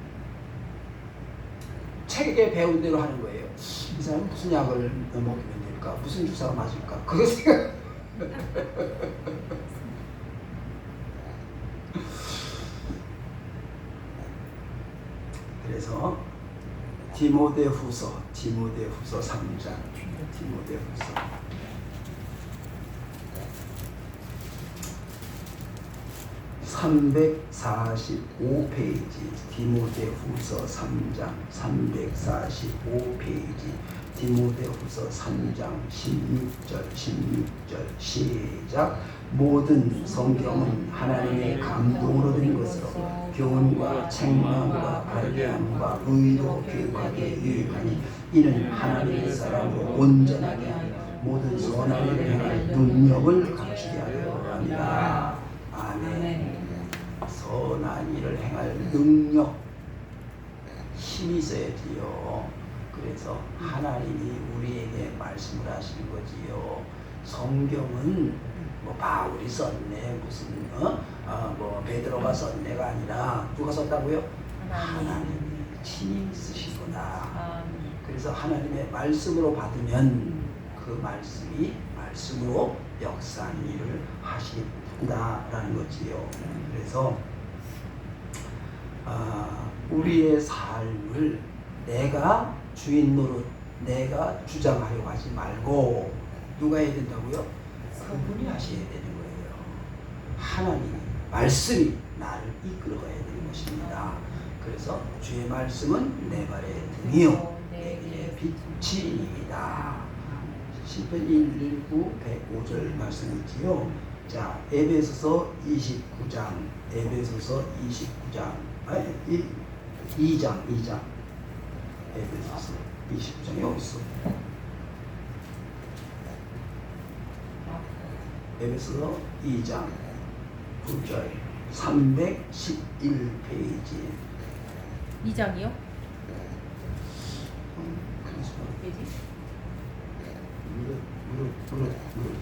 책에 배운 대로 하는 거예요. 이 사람은 무슨 약을 먹이면 될까? 무슨 주사가 맞을까? 그거 생각. 그래서 디모데후서 3장 디모데후서 345페이지 디모데후서 3장 345페이지 디모데후서 3장 16절 시작. 모든 성경은 하나님의 감동으로 된 것으로 교훈과 책망과 바르게함과 의로 교육하게 유익하니 이는 하나님의 사람으로 온전하게 하여 모든 선한 일을 행할 능력을 갖추게 하려 합니다. 아멘. 선한 일을 행할 능력, 힘이 있어야지요. 그래서 하나님이 우리에게 말씀을 하시는 거지요. 성경은 뭐 바울이 썼네, 무슨 뭐 베드로가 썼네가 아니라 누가 썼다고요? 하나님이 친히 쓰시구나. 그래서 하나님의 말씀으로 받으면 그 말씀이 말씀으로 역사하는 일을 하신다라는 거지요. 그래서 우리의 삶을 내가 주인 노릇, 내가 주장하려고 하지 말고 누가 해야 된다고요? 그분이 하셔야 되는 거예요. 하나님 말씀이 나를 이끌어가야 되는 것입니다. 그래서 주의 말씀은 내 발의 등이요 내 길의 빛이니이다. 시편 119, 105절 말씀이지요. 자, 에베소서 29장, 에베소서 29장, 2장, 에베소서 29장이 어디 있어? 에베소서 2장 9절 311페이지 2장이요? 무릎 무엇을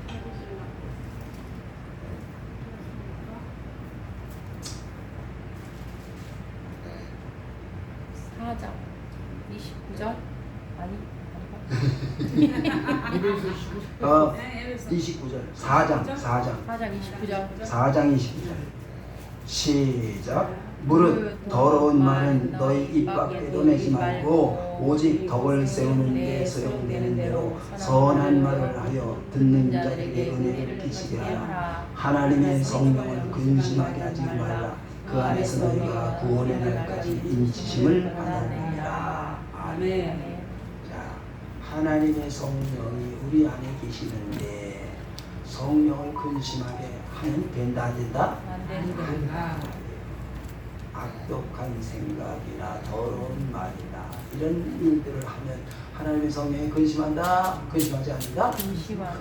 찾으시려고? 4장 29절 아니 29절 4장 29절 시작. 무릇 더러운 말은 너희 입 밖에도 내지 말고 오직 덕을 세우는 데 소용되는 대로 선한 말을 하여 듣는 자에게 은혜를 끼치게 하라. 하나님의 성령을 근심하게 하지 말라. 그 안에서 너희가 구원의 날까지 인치심을 받았느니라. 아멘. 자, 하나님의 성령이 우리 안에 계시는데 성령을 근심하게 하면 된다 안 된다? 안 된다. 악독한 생각이나 더러운 말이나 이런 일들을 하면 하나님의 성령이 근심한다? 근심하지 않는다? 근심한다.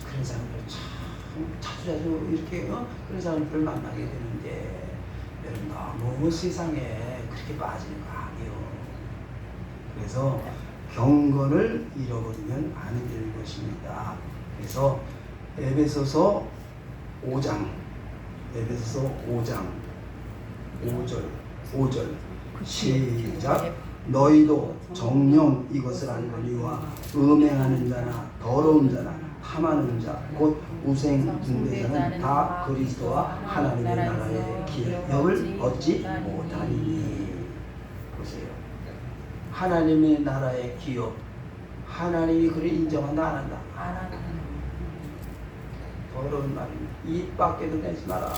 그런 사람들 참 자주 이렇게 그런 사람들을 만나게 되는데 여러분 너무 세상에 그렇게 빠지는 거 아니에요. 그래서 경건을 잃어버리면 안 될 것입니다. 그래서 에베소서 5장 5절 시작. 너희도 정령 이것을 알거니와 음행하는 자나 더러운 자나 탐하는 자 곧 우상숭배자는 다 그리스도와 하나님의 나라의 기업을 얻지 못하리니. 보세요. 하나님의 나라의 기업, 하나님이 그를 인정한다 안 한다? 안 하는. 더러운 말입니다. 입 밖에도 내지 마라.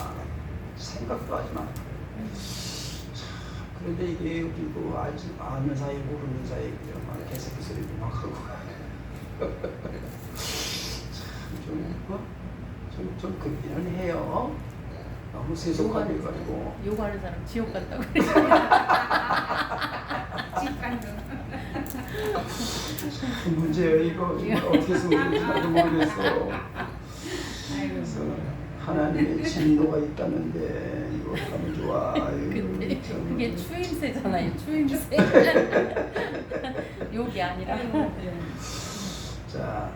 생각도 하지 마라. 그런데 이게 그리고 아는 사이 모르는 사이 그냥 개새끼 소리도 막 하고 좀 그기는 해요. 너무 세속화돼 가지고. 요가하는 사람 지옥 간다고 그래. 문제예요 이거. 어떻게 쓰는지 나도 모르겠어. 그래서 하나님의 진노가 있다는데 이거 하면 좋아. 근데 그게 추임새잖아요. 추임새. 욕이 아니라. 자,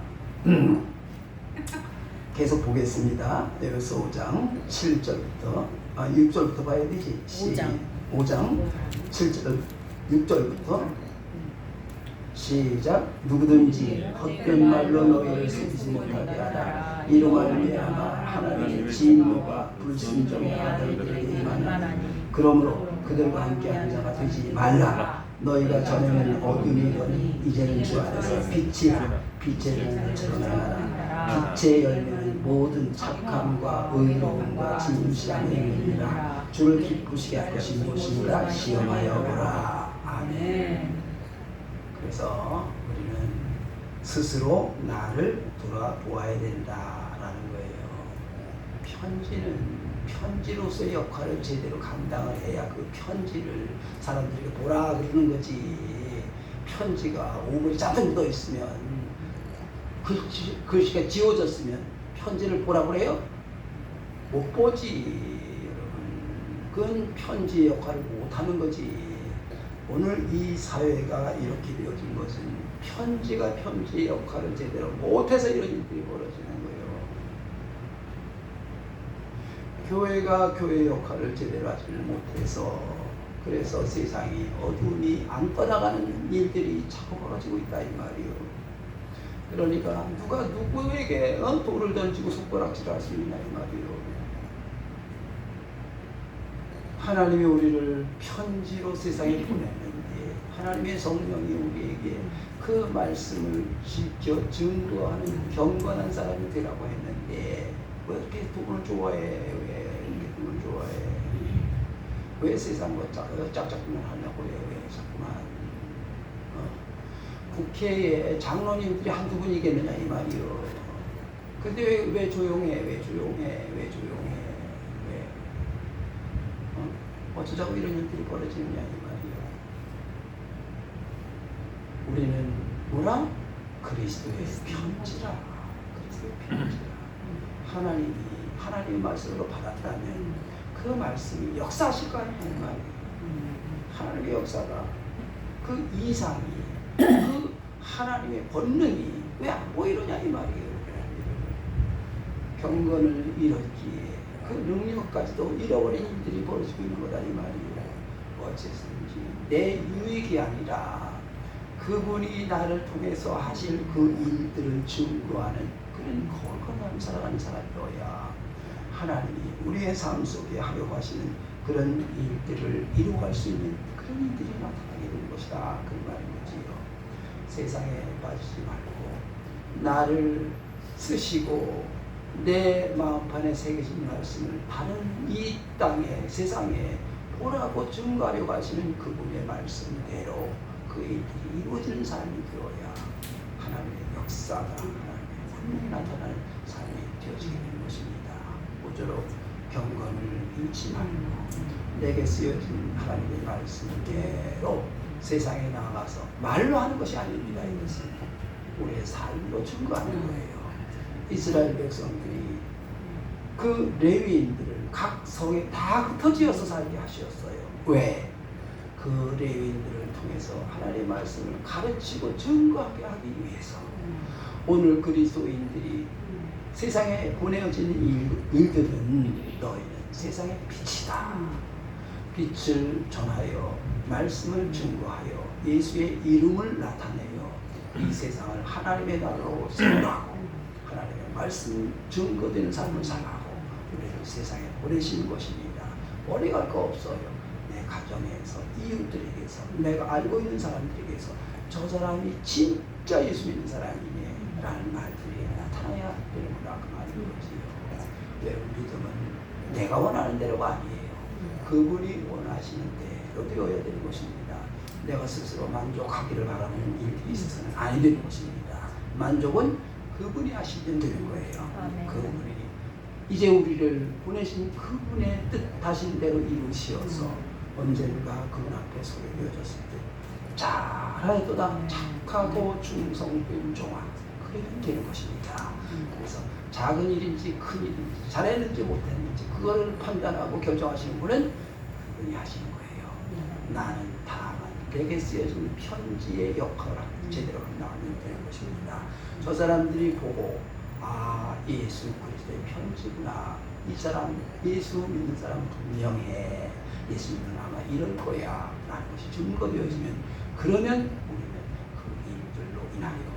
계속 보겠습니다. 에베소 5장 7절부터 6절부터 봐야 되지. 5장 7절 6절부터 시작. 누구든지 헛된 말로 너희를 속이지 못하게 하라. 이로 말미암아 하나님의 진노가 불순종의 아들들에게 임하나니 그러므로 그들과 함께하는 자가 되지 말라. 너희가 전에는 어둠이더니 이제는 주 안에서 빛이라. 빛의 열매처럼 행하라. 빛의 열매는 모든 착함과 의로움과 진실함의 열매니라. 주를 기쁘시게 할 것이 무엇인가 시험하여 보라. 아멘. 그래서 우리는 스스로 나를 돌아보아야 된다라는 거예요. 편지로서의 역할을 제대로 감당을 해야 그 편지를 사람들에게 보라 그러는 거지. 편지가 오물이 잔뜩 묻어 있으면 글씨가 지워졌으면 편지를 보라 그래요? 못 보지 여러분. 그건 편지의 역할을 못하는 거지. 오늘 이 사회가 이렇게 되어진 것은 편지가 편지의 역할을 제대로 못해서 이런 일들이 벌어지는 거예요. 교회가 교회의 역할을 제대로 하지 못해서 그래서 세상이 어둠이 안 떠나가는 일들이 자꾸 벌어지고 있다 이 말이에요. 그러니까 누가 누구에게 돌을 던지고 손가락질을 할 수 있냐 이 말이에요. 하나님이 우리를 편지로 세상에 보냈는데 하나님의 성령이 우리에게 그 말씀을 지켜 증거하는 경건한 사람이 되라고 했는데 왜 이렇게 돈을 좋아해? 왜 이렇게 돈을 좋아해? 왜 세상과 짝짝꿍을 하냐고 해? 왜 자꾸만 국회에 장로님들이 한두 분이겠느냐 이 말이요. 근데 왜 조용해? 왜 어쩌자고 이런 일들이 벌어지느냐 이 말이요. 우리는 뭐라? 그리스도의 편지라. 그리스도의 편지라. 하나님의 말씀으로 받았다면 그 말씀이 역사하실 거 아니에요 이 말이에요. 하나님의 역사가 그 이상이 그 하나님의 권능이 왜 안 보이느냐 이 말이에요. 경건을 잃었기에 그 능력까지도 잃어버린 일들이 벌어지고 있는 거다 이 말이에요. 어째서인지 내 유익이 아니라 그분이 나를 통해서 하실 그 일들을 증거하는 그런 거룩한 살아가는 사람이어야 하나님이 우리의 삶 속에 하려고 하시는 그런 일들을 이루어갈 수 있는 그런 일들이 나타나게 되는 것이다 그 말인 거지요. 세상에 빠지지 말고 나를 쓰시고 내 마음판에 새겨진 말씀을 다른 이 땅에 세상에 보라고 증거하려고 하시는 그분의 말씀대로 그 일들이 이루어지는 삶이 되어야 하나님의 역사가 하나님의 권능이 나타나는 삶이 되어지게 되는 것입니다. 모쪼록 경건을 잃지 말고 내게 쓰여진 하나님의 말씀대로 세상에 나가서 말로 하는 것이 아닙니다. 이것은 우리의 삶으로 증거하는 거예요. 이스라엘 백성들이 그 레위인들을 각 성에 다 흩어지어서 살게 하셨어요. 왜? 그 레위인들을 통해서 하나님의 말씀을 가르치고 증거하게 하기 위해서 오늘 그리스도인들이 세상에 보내어진 일들은 너희는 세상의 빛이다. 빛을 전하여 말씀을 증거하여 예수의 이름을 나타내어 이 세상을 하나님의 나라로 세우라고 하나님의 말씀 증거되는 삶을 살라고 우리를 세상에 보내시는 것입니다. 버려갈 거 없어요. 내 가정에서 이웃들에게서 내가 알고 있는 사람들에게서 저 사람이 진짜 예수 믿는 사람이네 라는 말들이 나타나야 되는구나 그 말인 거지요. 여러분 믿음은 내가 원하는 대로가 아니에요. 그분이 원하시는 대로 되어야 되는 것입니다. 내가 스스로 만족하기를 바라는 일들이 있어서는 아니 되는 것입니다. 만족은 그분이 하시면 되는 거예요. 아멘. 그분이 이제 우리를 보내신 그분의 뜻하신 대로 이루시어서 언젠가 그분 앞에 서로 이어졌을 때 잘하여도다 착하고 충성된 종아 그래야 되는 것입니다. 그래서 작은 일인지 큰 일인지 잘했는지 못했는지 그걸 판단하고 결정하시는 분은 그분이 하시는 거예요. 나는 다만 내게 쓰여진 편지의 역할을 제대로 감당하면 되는 것입니다. 저 사람들이 보고 아 예수 그리스도의 편지구나. 이 사람 예수 믿는 사람 분명해. 예수 믿는 아마 이럴 거야 라는 것이 증거되어지면 그러면 우리는 그 일들로 인하여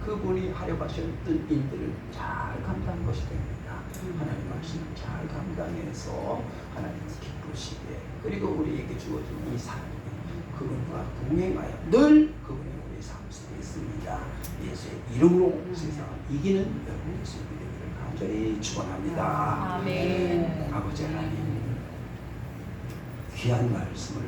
그분이 하려고 하셨던 일들을 잘 감당하는 것이 됩니다. 하나님 말씀을 잘 감당해서 하나님을 기쁘시게 그리고 우리에게 주어진 이 삶이 그분과 동행하여 늘 그분이 우리의 삶 속에 있습니다. 예수의 이름으로 세상을 이기는 여러분 예수 믿기를 간절히 축원합니다. 아멘. 아버지 하나님 귀한 말씀을